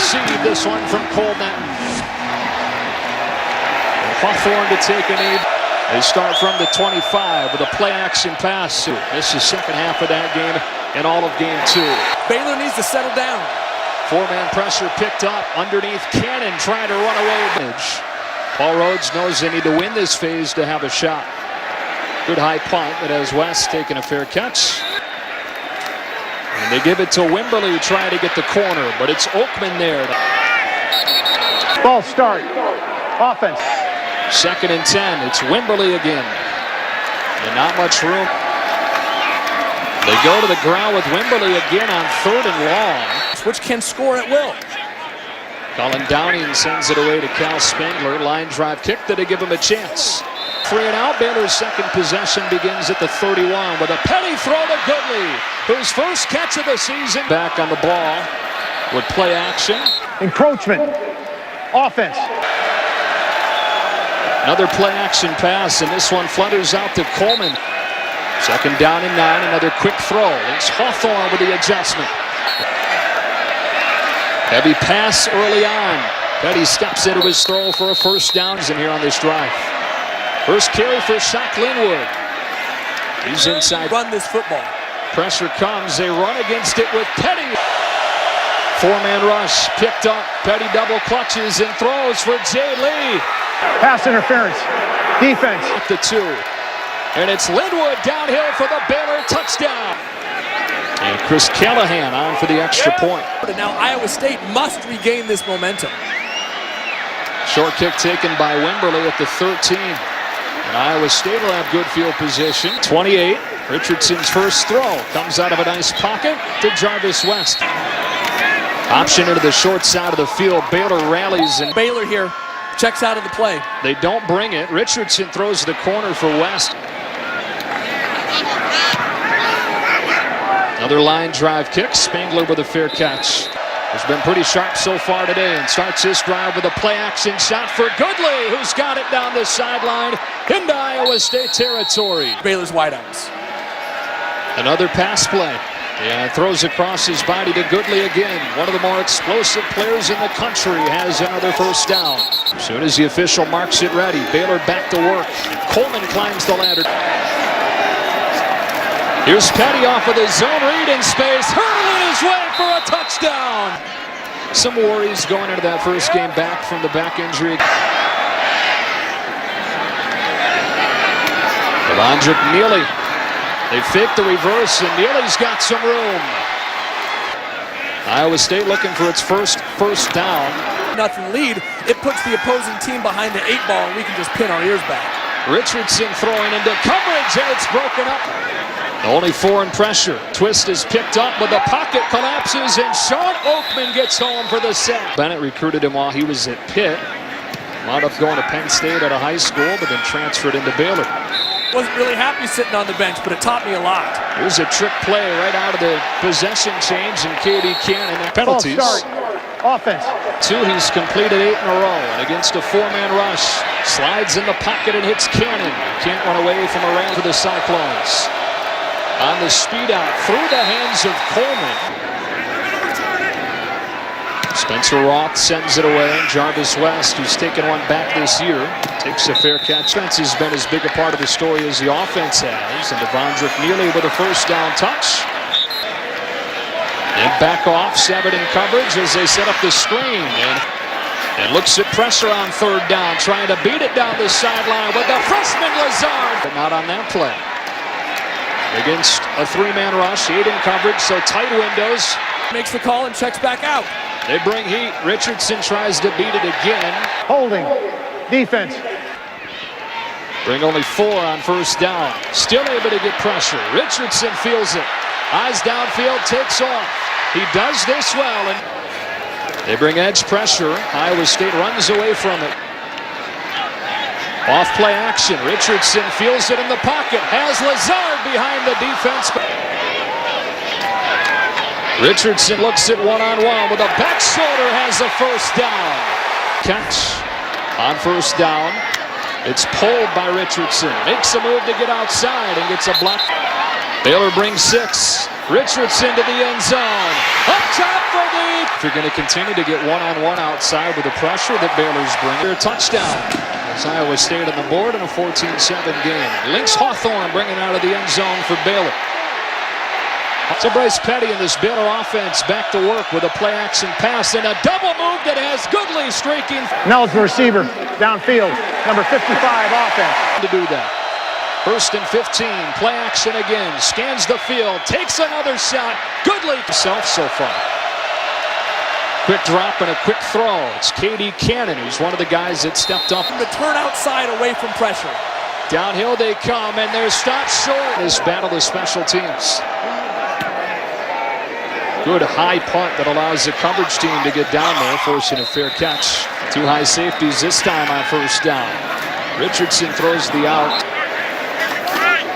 receive this one from Coleman. Hawthorne to take a knee. They start from the 25 with a play-action pass. This is second half of that game and all of game 2. Baylor needs to settle down. 4-man pressure picked up underneath Cannon trying to run away. Paul Rhodes knows they need to win this phase to have a shot. Good high punt that has West taking a fair catch. And they give it to Wimberly trying to get the corner, but it's Oakman there. Ball start. Offense. 2nd and 10. It's Wimberly again. And not much room. They go to the ground with Wimberly again on 3rd and long. Which can score at will. Colin Downing sends it away to Cal Spengler. Line drive kick to give him a chance. 3 and out. Baylor's second possession begins at the 31 with a penny throw to Goodley, whose first catch of the season. Back on the ball with play action. Encroachment. Offense. Another play action pass, and this one flutters out to Coleman. 2nd down and 9. Another quick throw. It's Hawthorne with the adjustment. Heavy pass early on. Petty steps into his throw for a first down in here on this drive. First carry for Shock Linwood. He's inside. Run this football. Pressure comes. They run against it with Petty. 4-man rush picked up. Petty double clutches and throws for Jay Lee. Pass interference. Defense. At the 2. And it's Linwood downhill for the Baylor touchdown. And Chris Callahan on for the extra point. Now Iowa State must regain this momentum. Short kick taken by Wimberly at the 13. And Iowa State will have good field position. 28. Richardson's first throw comes out of a nice pocket to Jarvis West. Option into the short side of the field. Baylor rallies, and Baylor here checks out of the play. They don't bring it. Richardson throws the corner for West. Another line drive kick. Spengler with a fair catch. Has been pretty sharp so far today and starts this drive with a play action shot for Goodley, who's got it down the sideline into Iowa State territory. Baylor's wideouts. Another pass play. And throws across his body to Goodley again. One of the more explosive players in the country has another first down. As soon as the official marks it ready, Baylor back to work. Coleman climbs the ladder. Here's Petty off of the zone read in space, hurling his way for a touchdown. Some worries going into that first game back from the back injury. Devondrick Neely. They fake the reverse, and Neely's got some room. Iowa State looking for its first down. Nothing lead. It puts the opposing team behind the 8 ball, and we can just pin our ears back. Richardson throwing into coverage, and it's broken up. Only 4 in pressure. Twist is picked up, but the pocket collapses, and Sean Oakman gets home for the sack. Bennett recruited him while he was at Pitt. Wound up going to Penn State out of high school, but then transferred into Baylor. Wasn't really happy sitting on the bench, but it taught me a lot. Here's a trick play right out of the possession change, and K.D. Cannon. Penalties. Ball start. Offense. 2, he's completed 8 in a row. And against a 4-man rush, slides in the pocket and hits Cannon. Can't run away from a round for the Cyclones. On the speed out through the hands of Coleman. Spencer Roth sends it away. Jarvis West, who's taken one back this year, takes a fair catch. Defense has been as big a part of the story as the offense has. And Devondrick Neely with a first down touch. And back off, 7 in coverage as they set up the screen. And looks at pressure on 3rd down, trying to beat it down the sideline with the freshman Lazard. But not on that play. Against a 3-man rush, 8 in coverage, so tight windows. Makes the call and checks back out. They bring heat. Richardson tries to beat it again. Holding. Defense. Bring only 4 on first down. Still able to get pressure. Richardson feels it. Eyes downfield, takes off. He does this well, and they bring edge pressure. Iowa State runs away from it. Off play action. Richardson feels it in the pocket. Has Lazard behind the defense. Richardson looks at one-on-one with a back shoulder, has the first down. Catch on first down. It's pulled by Richardson. Makes a move to get outside and gets a block. Baylor brings 6. Richardson to the end zone. Up top for the... If you're going to continue to get one-on-one outside with the pressure that Baylor's bringing, a touchdown. As Iowa State on the board in a 14-7 game. Lynx Hawthorne bringing out of the end zone for Baylor. So Bryce Petty in this Baylor offense back to work with a play-action pass and a double move that has Goodley streaking. Nell's the receiver. Downfield. Number 55 offense. To do that. 1st and 15, play action again, scans the field, takes another shot. Goodley himself so far. Quick drop and a quick throw. It's K.D. Cannon, who's one of the guys that stepped up. The turn outside away from pressure. Downhill they come, and they're stopped short. This battle of special teams. Good high punt that allows the coverage team to get down there, forcing a fair catch. 2 high safeties this time on 1st down. Richardson throws the out.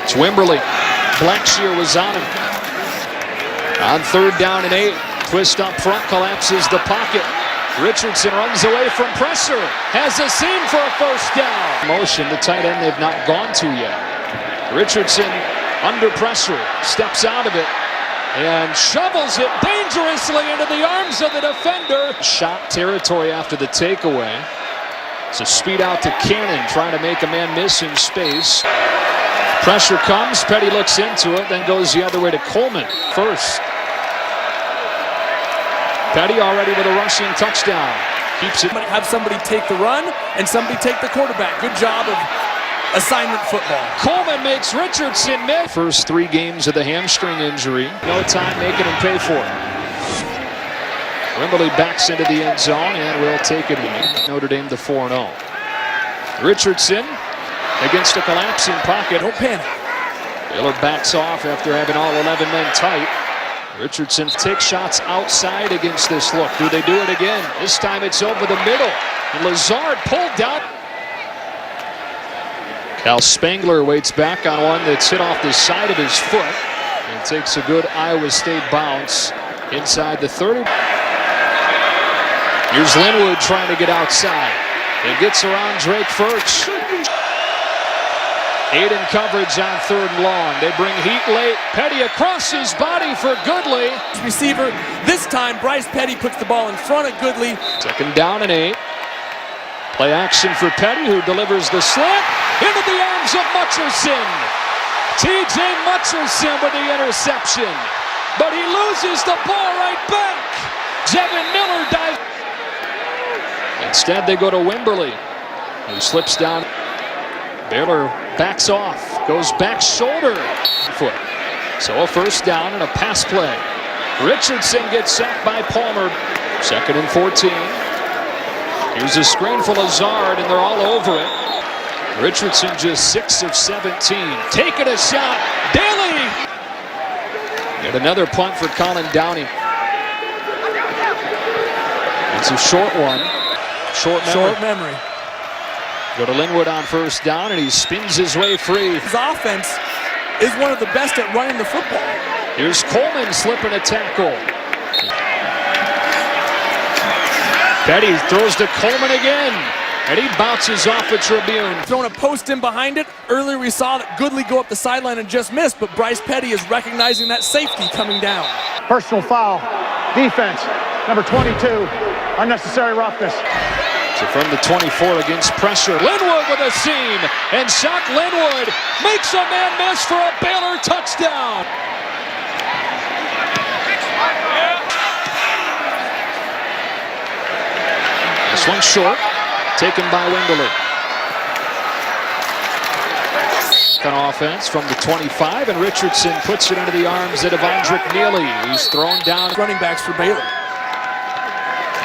It's Wimberly. Blackshear was on him. On 3rd down and 8. Twist up front, collapses the pocket. Richardson runs away from pressure. Has a seam for a 1st down. Motion, the tight end they've not gone to yet. Richardson under pressure. Steps out of it. And shovels it dangerously into the arms of the defender. Shot territory after the takeaway. It's a speed out to Cannon, trying to make a man miss in space. Pressure comes, Petty looks into it, then goes the other way to Coleman. First. Petty already with a rushing touchdown. Keeps it. Have somebody take the run and somebody take the quarterback. Good job of assignment football. Coleman makes Richardson miss. First 3 games of the hamstring injury. No time making him pay for it. Wimberly backs into the end zone and will take it away. Notre Dame to 4-0. Richardson against a collapsing pocket. Don't panic. Baylor backs off after having all 11 men tight. Richardson takes shots outside against this look. Do they do it again? This time it's over the middle. And Lazard pulled down. Cal Spangler waits back on one that's hit off the side of his foot. And takes a good Iowa State bounce inside the 30. Here's Linwood trying to get outside. And gets around Drake Furch. 8 in coverage on 3rd and long. They bring heat late. Petty across his body for Goodley. Receiver. This time, Bryce Petty puts the ball in front of Goodley. 2nd down and 8. Play action for Petty, who delivers the slant into the arms of Mutcherson. T.J. Mutcherson with the interception. But he loses the ball right back. Jevin Miller dives. Instead, they go to Wimberly, who slips down. Baylor backs off, goes back shoulder foot. So a 1st down and a pass play. Richardson gets sacked by Palmer. 2nd and 14. Here's a screen for Lazard, and they're all over it. Richardson just 6 of 17. Taking a shot. Daly. Yet another punt for Colin Downey. It's a short one. Short memory. Go to Linwood on 1st down, and he spins his way free. His offense is one of the best at running the football. Here's Coleman slipping a tackle. Petty throws to Coleman again, and he bounces off a Tribune. Throwing a post in behind it. Earlier we saw that Goodley go up the sideline and just missed, but Bryce Petty is recognizing that safety coming down. Personal foul. Defense. Number 22. Unnecessary roughness. So from the 24 against pressure, Linwood with a seam, and Shock Linwood makes a man miss for a Baylor touchdown. This one's short, taken by Wimberly. On offense from the 25, and Richardson puts it into the arms of Devondrick Neely, who's thrown down. Running backs for Baylor.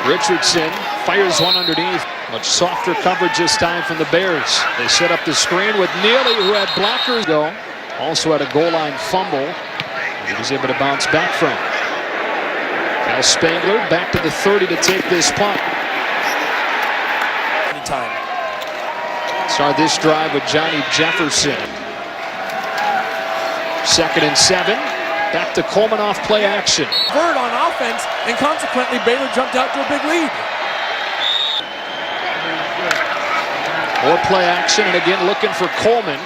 Richardson fires one underneath. Much softer coverage this time from the Bears. They set up the screen with Neely, who had blockers go. Also had a goal line fumble. He was able to bounce back from. Cal Spangler back to the 30 to take this punt. Anytime. Start this drive with Johnny Jefferson. 2nd and 7. Back to Coleman off play action. Bird on offense, and consequently Baylor jumped out to a big lead. More play action, and again looking for Coleman.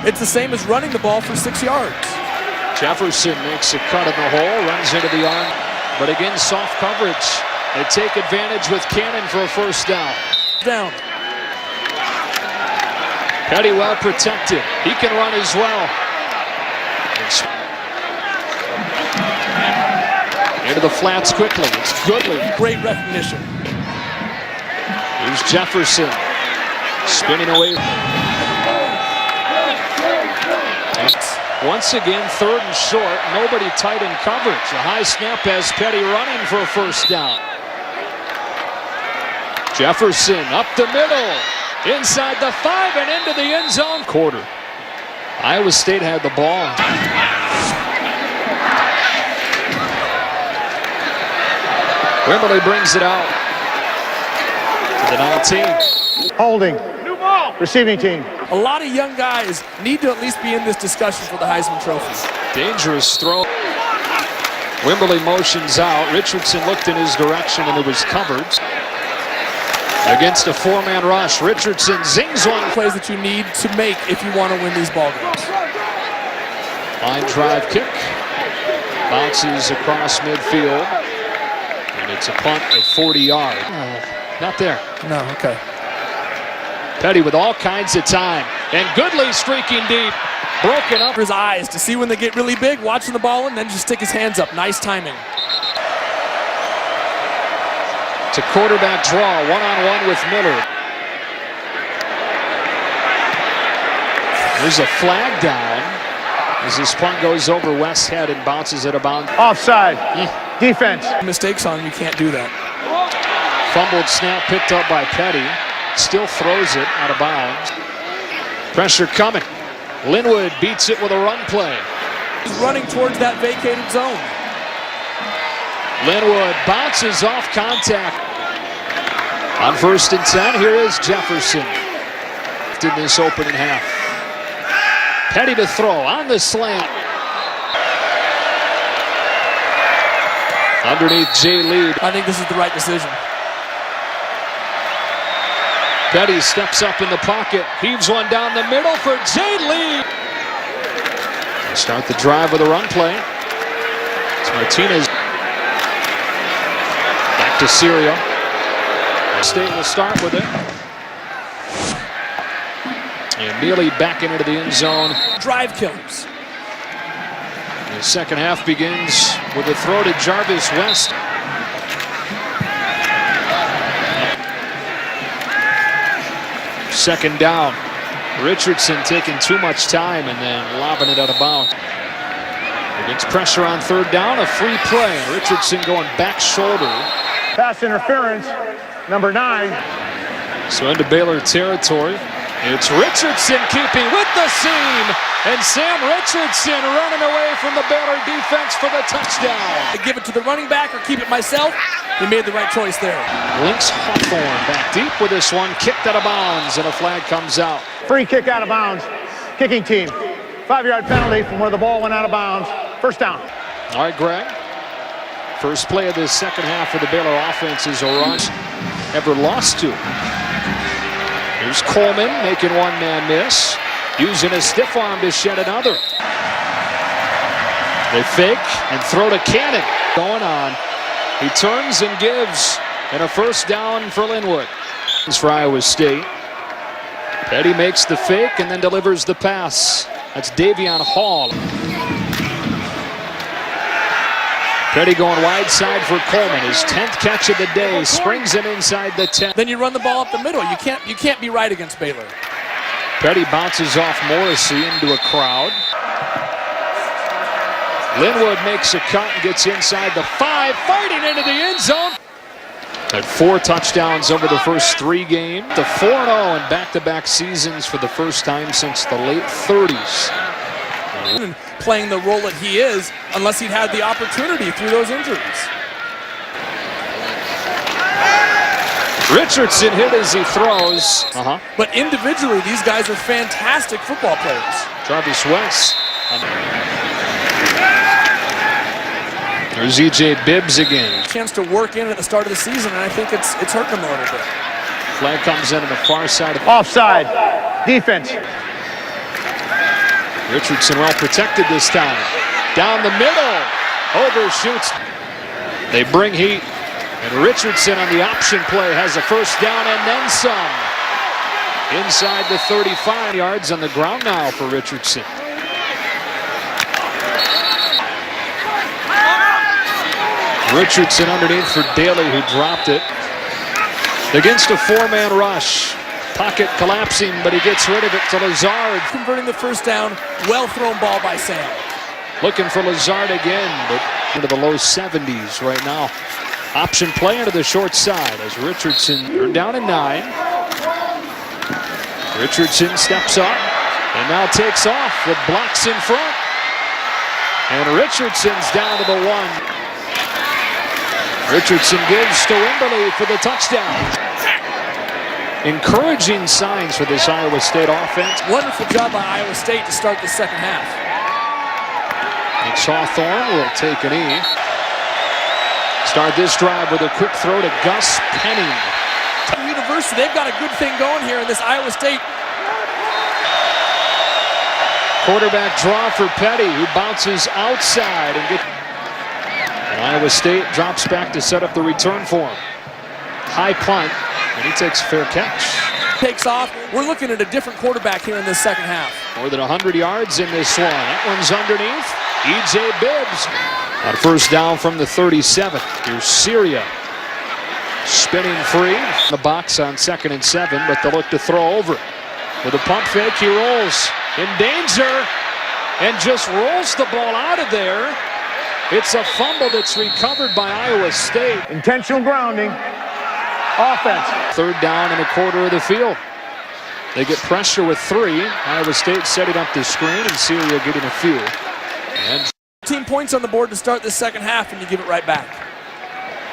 It's the same as running the ball for 6 yards. Jefferson makes a cut in the hole, runs into the arm, but again, soft coverage. They take advantage with Cannon for a first down. Petty well protected. He can run as well. Into the flats quickly. It's Goodley. Great recognition. Here's Jefferson. Spinning away. Once again, third and short. Nobody tight in coverage. A high snap has Petty running for a first down. Jefferson up the middle. Inside the 5 and into the end zone. Quarter. Iowa State had the ball. Wimberly brings it out to the 19. Holding. New ball. Receiving team. A lot of young guys need to at least be in this discussion for the Heisman Trophy. Dangerous throw. Wimberly motions out. Richardson looked in his direction and it was covered. Against a 4-man rush, Richardson zings one. Plays that you need to make if you want to win these ball games. Line drive kick. Bounces across midfield. And it's a punt of 40 yards. Not there. No, okay. Petty with all kinds of time. And Goodley streaking deep. Broken up. His eyes to see when they get really big, watching the ball and then just stick his hands up. Nice timing. It's a quarterback draw, one-on-one with Miller. There's a flag down as this punt goes over West's head and bounces it about. Offside. Defense. Mistakes on him, you can't do that. Fumbled snap picked up by Petty. Still throws it out of bounds. Pressure coming. Linwood beats it with a run play. He's running towards that vacated zone. Linwood bounces off contact. On 1st and 10, here is Jefferson. In this opening half. Petty to throw on the slant. Underneath Jay Lee. I think this is the right decision. Petty steps up in the pocket. Heaves one down the middle for Jay Lee. They start the drive with a run play. It's Martinez. To Syria. State will start with it. And Neely backing into the end zone. Drive killers. The second half begins with a throw to Jarvis West. Second down. Richardson taking too much time and then lobbing it out of bounds. Against pressure on third down, a free play. Richardson going back shoulder. Pass interference, number 9. So into Baylor territory. It's Richardson keeping with the seam. And Sam Richardson running away from the Baylor defense for the touchdown. I give it to the running back or keep it myself. He made the right choice there. Lynx Hawthorne back deep with this one. Kicked out of bounds and a flag comes out. Free kick out of bounds. Kicking team. 5-yard penalty from where the ball went out of bounds. First down. All right, Greg. First play of the second half of the Baylor offense is a rush ever lost to. Here's Coleman making one-man miss. Using a stiff arm to shed another. They fake and throw to Cannon. Going on. He turns and gives. And a first down for Linwood. This for Iowa State. Petty makes the fake and then delivers the pass. That's Davion Hall. Petty going wide side for Coleman. His 10th catch of the day. Springs him inside the 10. Then you run the ball up the middle. You can't be right against Baylor. Petty bounces off Morrissey into a crowd. Linwood makes a cut and gets inside the 5, fighting into the end zone. Had 4 touchdowns over the first 3 games. The 4-0 in back-to-back seasons for the first time since the late 30s. Playing the role that he is, unless he'd had the opportunity through those injuries. Richardson hit as he throws. But individually, these guys are fantastic football players. Jarvis West. There's E.J. Bibbs again. Chance to work in at the start of the season, and I think it's hurting him a little bit. Flag comes in on the far side of offside. Defense. Richardson well protected this time. Down the middle. Overshoots. They bring heat. And Richardson on the option play has a first down and then some. Inside the 35 yards on the ground now for Richardson. Richardson underneath for Daly, who dropped it. Against a four-man rush. Pocket collapsing, but he gets rid of it to Lazard. Converting the first down. Well thrown ball by Sam. Looking for Lazard again, but into the low 70s right now. Option play into the short side as Richardson turned down at 9. Richardson steps up and now takes off with blocks in front. And Richardson's down to the 1. Richardson gives to Wimberly for the touchdown. Encouraging signs for this Iowa State offense. Wonderful job by Iowa State to start the second half. Next, Hawthorne will take a knee. Start this drive with a quick throw to Gus Penning. University, they've got a good thing going here in this Iowa State. Quarterback draw for Petty, who bounces outside and gets. Iowa State drops back to set up the return for him. High punt, and he takes a fair catch. Takes off. We're looking at a different quarterback here in this second half. More than 100 yards in this one. That one's underneath. E.J. Bibbs. On first down from the 37. Here's Syria. Spinning free. In the box on 2nd and 7, but they'll look to throw over it. With a pump fake, he rolls. In danger. And just rolls the ball out of there. It's a fumble that's recovered by Iowa State. Intentional grounding. Offense. Third down and a quarter of the field. They get pressure with 3. Iowa State setting up the screen and Syria getting a few. And 15 points on the board to start the second half, and you give it right back.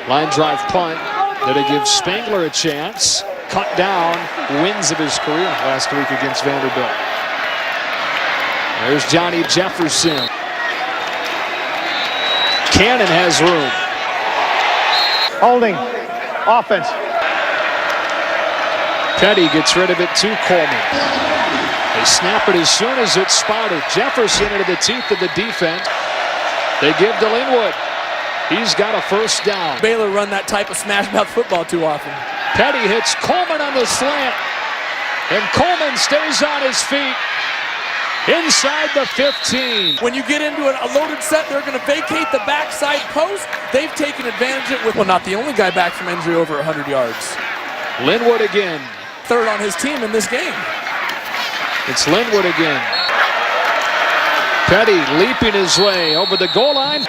Line drive punt. That'll give Spangler a chance. Cut down. Wins of his career last week against Vanderbilt. There's Johnny Jefferson. Cannon has room. Holding. Offense. Petty gets rid of it to Coleman. They snap it as soon as it's spotted. Jefferson into the teeth of the defense. They give to Linwood. He's got a first down. Baylor run that type of smash mouth football too often. Petty hits Coleman on the slant. And Coleman stays on his feet. Inside the 15. When you get into a loaded set, they're going to vacate the backside post. They've taken advantage of it with, well, not the only guy back from injury over 100 yards. Linwood again. Third on his team in this game. It's Linwood again. Petty leaping his way over the goal line.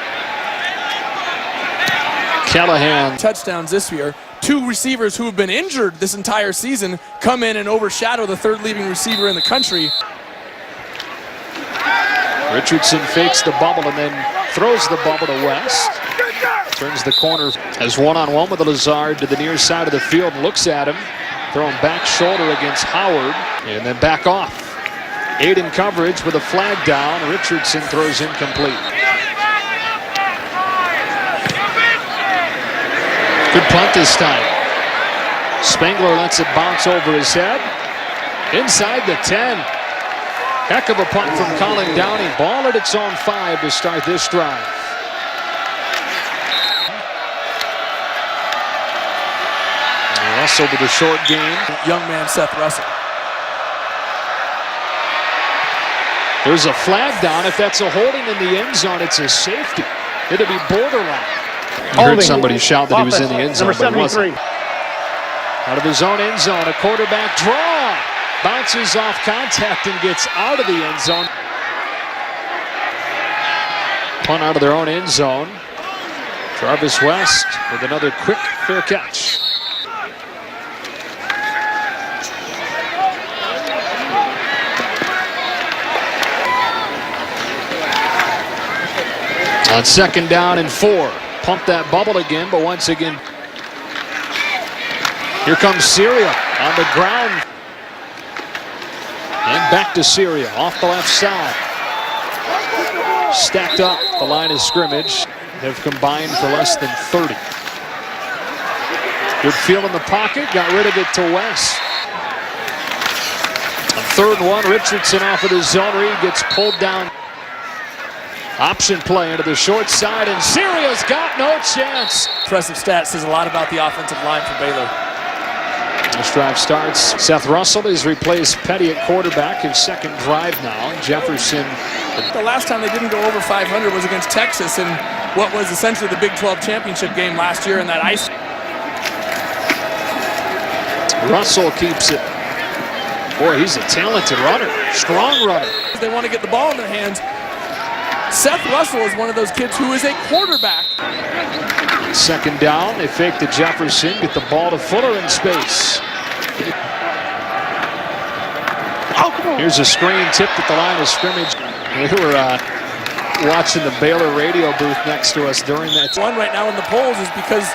Callahan. Touchdowns this year. 2 receivers who have been injured this entire season come in and overshadow the third leading receiver in the country. Richardson fakes the bubble and then throws the bubble to West. Turns the corner as one-on-one with Lazard to the near side of the field and looks at him. Throwing back shoulder against Howard and then back off. 8 in coverage with a flag down. Richardson throws incomplete. Good punt this time. Spangler lets it bounce over his head. Inside the 10. Heck of a punt from Colin Downey. Ball at its own 5 to start this drive. Russell with a short gain. Young man Seth Russell. There's a flag down. If that's a holding in the end zone, it's a safety. It'll be borderline. I heard somebody shout that he was in the end zone, but he wasn't. Out of his own end zone, a quarterback draw. Bounces off contact and gets out of the end zone. Punt out of their own end zone. Jarvis West with another quick, fair catch. On 2nd down and 4. Pump that bubble again, but once again, here comes Syria on the ground. And back to Syria, off the left side. Stacked up the line of scrimmage. Have combined for less than 30. Good feel in the pocket, got rid of it to West. On 3rd and 1, Richardson off of the zone read, gets pulled down. Option play into the short side, and Syria's got no chance. Impressive stat, says a lot about the offensive line for Baylor. This drive starts. Seth Russell has replaced Petty at quarterback, his second drive now. Jefferson. The last time they didn't go over 500 was against Texas in what was essentially the Big 12 championship game last year in that ice. Russell keeps it. Boy, he's a talented runner, strong runner. They want to get the ball in their hands. Seth Russell is one of those kids who is a quarterback. Second down, they fake to Jefferson, get the ball to Fuller in space. Here's a screen tipped at the line of scrimmage. We were watching the Baylor radio booth next to us during that. One right now in the polls is because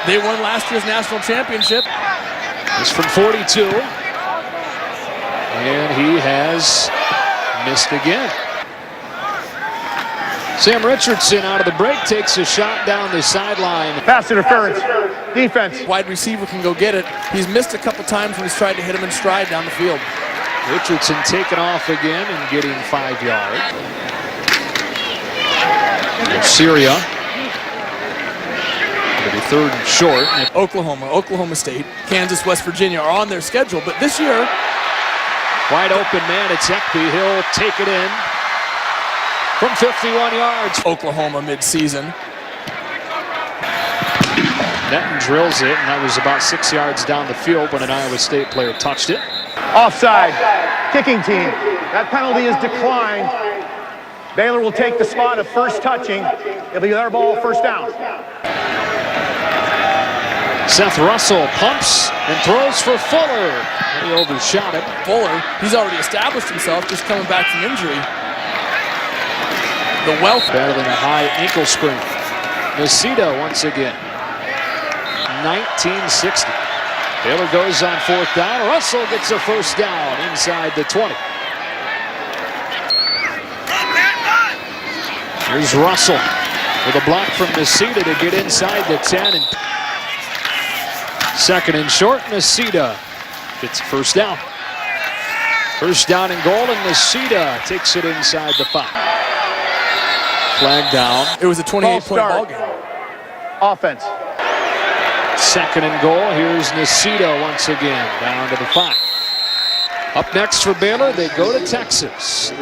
they won last year's national championship. It's from 42. And he has missed again. Sam Richardson out of the break takes a shot down the sideline. Pass interference. Defense. Wide receiver can go get it. He's missed a couple times when he's tried to hit him in stride down the field. Richardson taking off again and getting 5 yards. Syria. Maybe third and short. Oklahoma, Oklahoma State, Kansas, West Virginia are on their schedule, but this year, wide open man, it's Ekpe. He'll take it in from 51 yards. Oklahoma mid-season. Netton drills it, and that was about 6 yards down the field when an Iowa State player touched it. Offside. Kicking team. That penalty is declined. Baylor will take the spot of first touching. It'll be their ball, first down. Seth Russell pumps and throws for Fuller. And he overshot him. Fuller, he's already established himself, just coming back from injury. The wealth. Better than a high ankle sprain. Nacita once again. 1960. Baylor goes on fourth down. Russell gets a first down inside the 20. Here's Russell with a block from Nacita to get inside the 10. And second and short, Nacita gets a first down. First down and goal, and Nacita takes it inside the 5. Flag down. It was a 28-point ball game. Offense. Second and goal. Here's Nacita once again down to the 5. Up next for Baylor, they go to Texas.